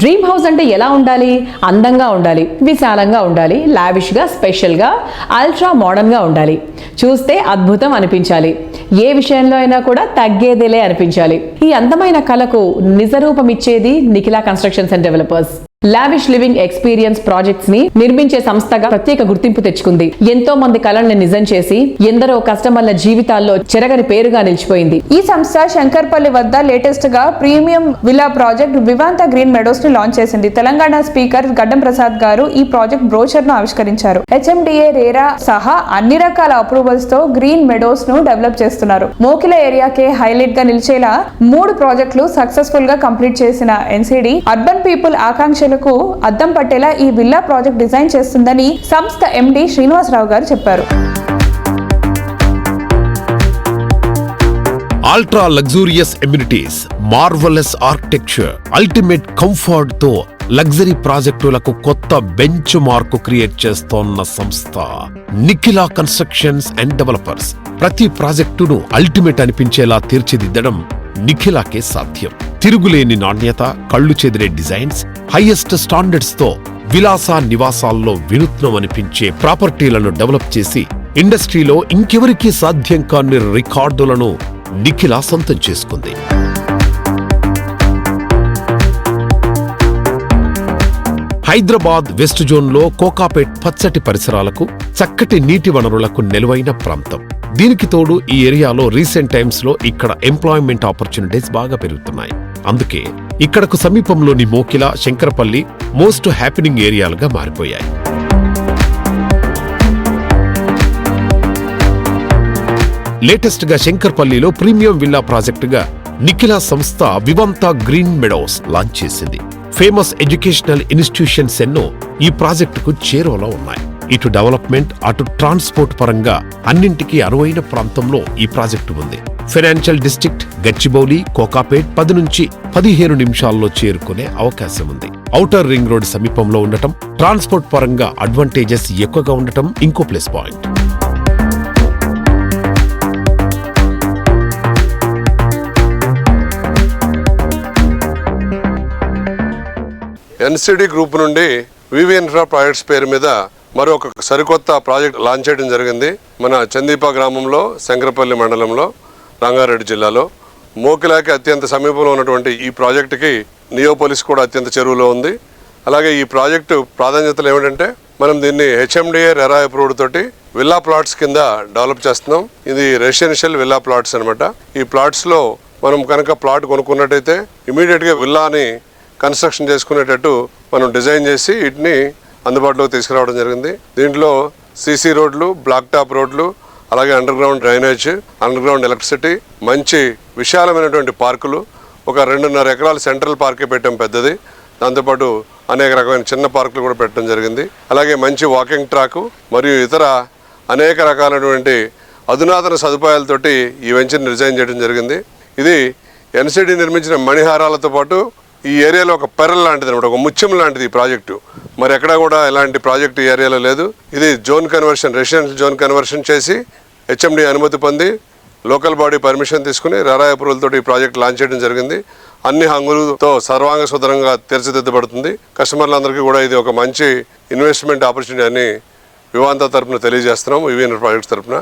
Dream house అంటే ఎలా ఉండాలి? అందంగా ఉండాలి, విశాలంగా ఉండాలి, లావిష్గా, స్పెషల్గా, అల్ట్రా మోడర్న్గా ఉండాలి. చూస్తే అద్భుతం అనిపించాలి. ఏ విషయంలో అయినా కూడా తగ్గేదేలే అనిపించాలి. ఈ అందమైన కళకు నిజరూపం ఇచ్చేది Nikhila constructions and developers. Lavish living experience projects ని నిర్మించే సంస్థగా ప్రత్యేక గుర్తింపు తెచ్చుకుంది. ఎంతో మంది కళల్ని నిజం చేసి ఎందరో కస్టమర్ల జీవితాల్లో చెరగని పేరుగా నిలిచిపోయింది. ఈ సంస్థ శంకర్పల్లి వద్ద లేటెస్ట్ గా premium villa project Vivanta green Meadows ని లాంచ్ చేసింది. తెలంగాణ స్పీకర్ గడ్డం ప్రసాద్ గారు ఈ ప్రాజెక్ట్ బ్రోచర్ ను ఆవిష్కరించారు. HMDA రేరా సహా అన్ని రకాల అప్రూవల్స్ తో గ్రీన్ మెడోస్ ను డెవలప్ చేస్తున్నారు. మోకిల ఏరియాకే హైలైట్ గా నిలిచేలా 3 ప్రాజెక్టులు సక్సెస్ఫుల్ గా కంప్లీట్ చేసిన NCD అర్బన్ పీపుల్ ఆకాంక్ష అద్దం పట్టేలా ఈ విల్లా ప్రాజెక్ట్ డిజైన్ చేస్తుందని సంస్థ MD శ్రీనివాసరావు గారు చెప్పారు. Ultra luxurious amenities, marvellous architecture, ultimate comfort తో లగ్జరీ ప్రాజెక్టులకు కొత్త బెంచ్ మార్క్ క్రియేట్ చేస్తోన్న సంస్థ నిఖిలా కన్స్ట్రక్షన్స్ అండ్ డెవలపర్స్. ప్రతి ప్రాజెక్టును అల్టిమేట్ అనిపించేలా తీర్చిదిద్దడం నిఖిలాకే సాధ్యం. తిరుగులేని నాణ్యత, కళ్ళు చెదిరే డిజైన్స్, హైయెస్ట్ స్టాండర్డ్స్ తో విలాస నివాసాల్లో వినూత్నం అనిపించే ప్రాపర్టీలను డెవలప్ చేసి ఇండస్ట్రీలో ఇంకెవరికీ సాధ్యం కాని రికార్డులను నిఖిలా సొంతం చేసుకుంది. హైదరాబాద్ వెస్ట్ జోన్లో కోకాపేట్ పచ్చటి పరిసరాలకు, చక్కటి నీటి వనరులకు నెలువైన ప్రాంతం. దీనికి తోడు ఈ ఏరియాలో రీసెంట్ టైమ్స్ లో ఇక్కడ ఎంప్లాయ్మెంట్ ఆపర్చునిటీస్ బాగా పెరుగుతున్నాయి. అందుకే ఇక్కడకు సమీపంలోని మోకిల, శంకరపల్లి మోస్ట్ హ్యాపెనింగ్ ఏరియాలుగా మారిపోయాయి. లేటెస్ట్ గా శంకర్పల్లిలో ప్రీమియం విల్లా ప్రాజెక్టుగా నిఖిలా సంస్థ వివాంత గ్రీన్ మెడోస్ లాంచ్ చేసింది. ఫేమస్ ఎడ్యుకేషనల్ ఇన్స్టిట్యూషన్స్ ఎన్నో ఈ ప్రాజెక్టుకు చేరువలో ఉన్నాయి. ఇటు డెవలప్మెంట్, అటు ట్రాన్స్పోర్ట్ పరంగా అన్నింటికీ అనువైన ప్రాంతంలో ఈ ప్రాజెక్టు ఉంది. ఫైనాన్షియల్ డిస్ట్రిక్ట్ గచ్చిబౌలి, కోకాపేట్ 10 నుంచి 15 నిమిషాల్లో చేరుకునే అవకాశం ఉంది. ఔటర్ రింగ్ రోడ్ సమీపంలో ఉండటం, ట్రాన్స్పోర్ట్ పరంగా అడ్వాంటేజెస్ ఎక్కువగా ఉండటం ఇంకో ప్లస్ పాయింట్. NCD గ్రూప్ నుండి వివి ఇన్ఫ్రా ప్రాజెక్ట్స్ పేరు మీద మరొక సరికొత్త ప్రాజెక్ట్ లాంచ్ చేయడం జరిగింది. మన చందీప గ్రామంలో, శంకరపల్లి మండలంలో, రంగారెడ్డి జిల్లాలో మోకిలాకి అత్యంత సమీపంలో ఉన్నటువంటి ఈ ప్రాజెక్టుకి నియోపోలిస్ కూడా అత్యంత చెరువులో ఉంది. అలాగే ఈ ప్రాజెక్టు ప్రాధాన్యతలు ఏమిటంటే, మనం దీన్ని HMDA రెరా అప్రూవ్డ్ తోటి విల్లా ప్లాట్స్ కింద డెవలప్ చేస్తున్నాం. ఇది రెసిడెన్షియల్ విల్లా ప్లాట్స్ అనమాట. ఈ ప్లాట్స్లో మనం కనుక ప్లాట్ కొనుక్కున్నట్టయితే ఇమీడియట్గా విల్లాని కన్స్ట్రక్షన్ చేసుకునేటట్టు మనం డిజైన్ చేసి వీటిని అందుబాటులోకి తీసుకురావడం జరిగింది. దీంట్లో CC రోడ్లు, బ్లాక్ టాప్ రోడ్లు, అలాగే under ground drainage, under ground electricity, మంచి విశాలమైనటువంటి పార్కులు, ఒక 2.5 ఎకరాల సెంట్రల్ పార్కే పెట్టాం పెద్దది. దాంతోపాటు అనేక రకమైన చిన్న పార్కులు కూడా పెట్టడం జరిగింది. అలాగే మంచి వాకింగ్ ట్రాక్ మరియు ఇతర అనేక రకాలైనటువంటి అధునాతన సదుపాయాలతోటి ఈ వెంచర్ని డిజైన్ చేయడం జరిగింది. ఇది NCD నిర్మించిన మణిహారాలతో పాటు ఈ ఏరియాలో ఒక పెరల్ లాంటిది అనమాట, ఒక ముత్యం లాంటిది ఈ ప్రాజెక్టు. మరి ఎక్కడా కూడా ఇలాంటి ప్రాజెక్టు ఈ ఏరియాలో లేదు. ఇది zone conversion, residential zone conversion చేసి HMD అనుమతి పొంది లోకల్ బాడీ పర్మిషన్ తీసుకుని రెరా అప్రూవల్ తోటి ఈ ప్రాజెక్ట్ లాంచ్ చేయడం జరిగింది. అన్ని హంగులతో సర్వాంగ సుందరంగా తీర్చిదిద్దబడుతుంది. కస్టమర్లందరికీ కూడా ఇది ఒక మంచి ఇన్వెస్ట్మెంట్ ఆపర్చునిటీ అని వివాంత తరపున తెలియజేస్తున్నాం, వివి ప్రాజెక్ట్స్ తరపున.